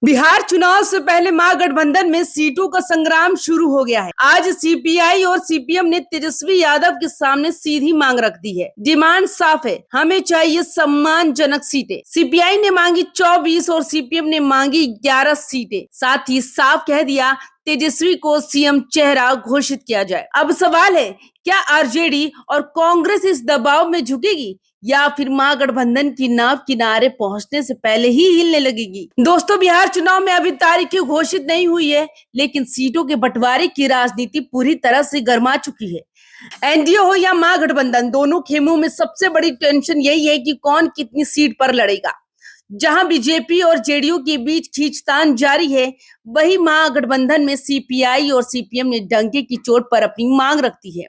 बिहार चुनाव से पहले महागठबंधन में सीटों का संग्राम शुरू हो गया है। आज सीपीआई और सीपीएम ने तेजस्वी यादव के सामने सीधी मांग रख दी है। डिमांड साफ है, हमें चाहिए सम्मानजनक सीटें। सीपीआई ने मांगी 24 और सीपीएम ने मांगी 11 सीटें। साथ ही साफ कह दिया तेजस्वी को सीएम चेहरा घोषित किया जाए। अब सवाल है, क्या आरजेडी और कांग्रेस इस दबाव में झुकेगी या फिर महागठबंधन की नाव किनारे पहुंचने से पहले ही हिलने लगेगी? दोस्तों, बिहार चुनाव में अभी तारीखें घोषित नहीं हुई है, लेकिन सीटों के बंटवारे की राजनीति पूरी तरह से गर्मा चुकी है। एनडीए हो या महागठबंधन, दोनों खेमों में सबसे बड़ी टेंशन यही है कि कौन कितनी सीट पर लड़ेगा। जहां बीजेपी और जेडीयू के बीच खींचतान जारी है, वही महागठबंधन में सीपीआई और सीपीएम ने डंके की चोट पर अपनी मांग रखी है।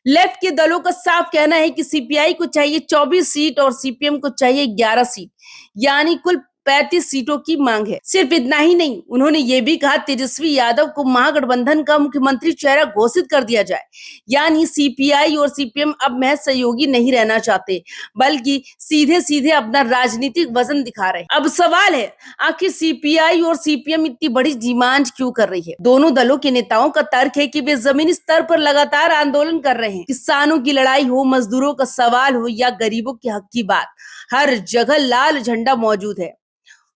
लेफ्ट के दलों का साफ कहना है कि सीपीआई को चाहिए 24 सीट और सीपीएम को चाहिए 11 सीट, यानी कुल 35 सीटों की मांग है। सिर्फ इतना ही नहीं, उन्होंने ये भी कहा तेजस्वी यादव को महागठबंधन का मुख्यमंत्री चेहरा घोषित कर दिया जाए। यानी सीपीआई और सीपीएम अब महज सहयोगी नहीं रहना चाहते, बल्कि सीधे सीधे अपना राजनीतिक वजन दिखा रहे हैं। अब सवाल है, आखिर सीपीआई और सीपीएम इतनी बड़ी डिमांड क्यों कर रही है? दोनों दलों के नेताओं का तर्क है कि वे जमीनी स्तर पर लगातार आंदोलन कर रहे हैं। किसानों की लड़ाई हो, मजदूरों का सवाल हो या गरीबों के हक की बात, हर जगह लाल झंडा मौजूद है।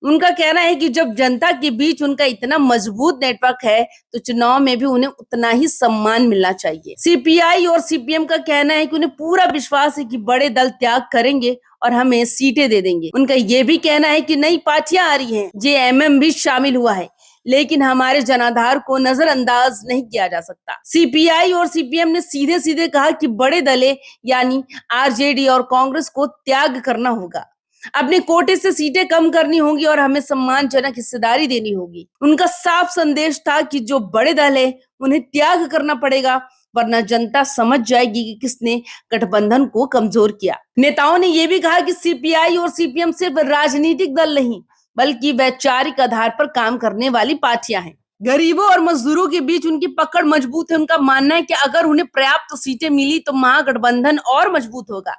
उनका कहना है कि जब जनता के बीच उनका इतना मजबूत नेटवर्क है, तो चुनाव में भी उन्हें उतना ही सम्मान मिलना चाहिए। सीपीआई और सीपीएम का कहना है कि उन्हें पूरा विश्वास है कि बड़े दल त्याग करेंगे और हमें सीटें दे देंगे। उनका ये भी कहना है कि नई पार्टियां आ रही हैं, जेएमएम भी शामिल हुआ है, लेकिन हमारे जनाधार को नजरअंदाज नहीं किया जा सकता। सीपीआई और सीपीएम ने सीधे सीधे कहा कि बड़े दलें यानी आरजेडी और कांग्रेस को त्याग करना होगा, अपने कोटे से सीटें कम करनी होंगी और हमें सम्मानजनक हिस्सेदारी देनी होगी। उनका साफ संदेश था कि जो बड़े दल है उन्हें त्याग करना पड़ेगा, वरना जनता समझ जाएगी कि किसने गठबंधन को कमजोर किया। नेताओं ने यह भी कहा कि सीपीआई और सीपीएम सिर्फ राजनीतिक दल नहीं, बल्कि वैचारिक आधार पर काम करने वाली पार्टियां हैं। गरीबों और मजदूरों के बीच उनकी पकड़ मजबूत है। उनका मानना है कि अगर उन्हें पर्याप्त सीटें मिली तो महागठबंधन और मजबूत होगा।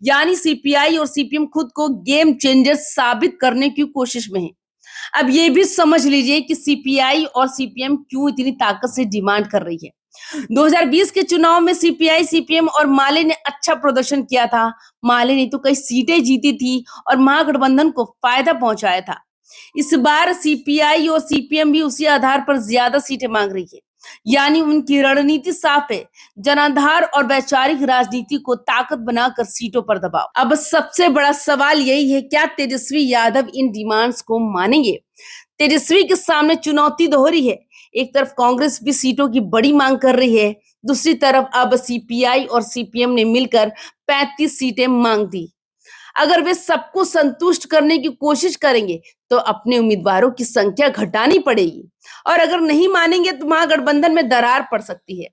यानी सीपीआई और सीपीएम खुद को गेम चेंजर साबित करने की कोशिश में है। अब ये भी समझ लीजिए कि सीपीआई और सीपीएम क्यों इतनी ताकत से डिमांड कर रही है। 2020 के चुनाव में सीपीआई, सीपीएम और माले ने अच्छा प्रदर्शन किया था। माले ने तो कई सीटें जीती थी और महागठबंधन को फायदा पहुंचाया था। इस बार सीपीआई और सीपीएम भी उसी आधार पर ज्यादा सीटें मांग रही है। यानी उनकी रणनीति साफ है, जनाधार और वैचारिक राजनीति को ताकत बनाकर सीटों पर दबाव। अब सबसे बड़ा सवाल यही है, क्या तेजस्वी यादव इन डिमांड्स को मानेंगे? तेजस्वी के सामने चुनौती दोहरी है। एक तरफ कांग्रेस भी सीटों की बड़ी मांग कर रही है, दूसरी तरफ अब सीपीआई और सीपीएम ने मिलकर 35 सीटें मांग दी। अगर वे सबको संतुष्ट करने की कोशिश करेंगे तो अपने उम्मीदवारों की संख्या घटानी पड़ेगी, और अगर नहीं मानेंगे तो महागठबंधन में दरार पड़ सकती है।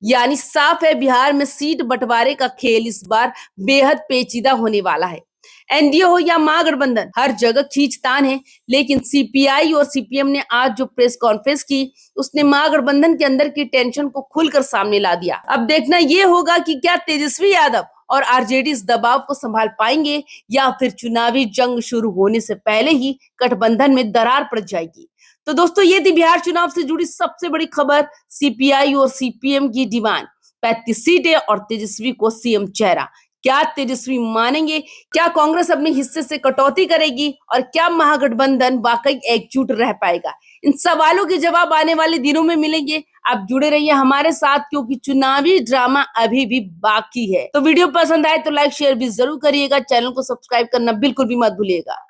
यानी साफ है, बिहार में सीट बंटवारे का खेल इस बार बेहद पेचीदा होने वाला है। एनडीए हो या महागठबंधन, हर जगह खींचतान है। लेकिन सीपीआई और सीपीएम ने आज जो प्रेस कॉन्फ्रेंस की, उसने महागठबंधन के अंदर की टेंशन को खुलकर सामने ला दिया। अब देखना यह होगा कि क्या तेजस्वी यादव और आरजेडी इस दबाव को संभाल पाएंगे या फिर चुनावी जंग शुरू होने से पहले ही गठबंधन में दरार पड़ जाएगी। तो दोस्तों, ये थी बिहार चुनाव से जुड़ी सबसे बड़ी खबर। सीपीआई और सीपीएम की डिमांड 35 सीटें और तेजस्वी को सीएम चेहरा। क्या तेजस्वी मानेंगे? क्या कांग्रेस अपने हिस्से से कटौती करेगी? और क्या महागठबंधन वाकई एकजुट रह पाएगा? इन सवालों के जवाब आने वाले दिनों में मिलेंगे। आप जुड़े रहिए हमारे साथ, क्योंकि चुनावी ड्रामा अभी भी बाकी है। तो वीडियो पसंद आए तो लाइक शेयर भी जरूर करिएगा। चैनल को सब्सक्राइब करना बिल्कुल भी मत भूलिएगा।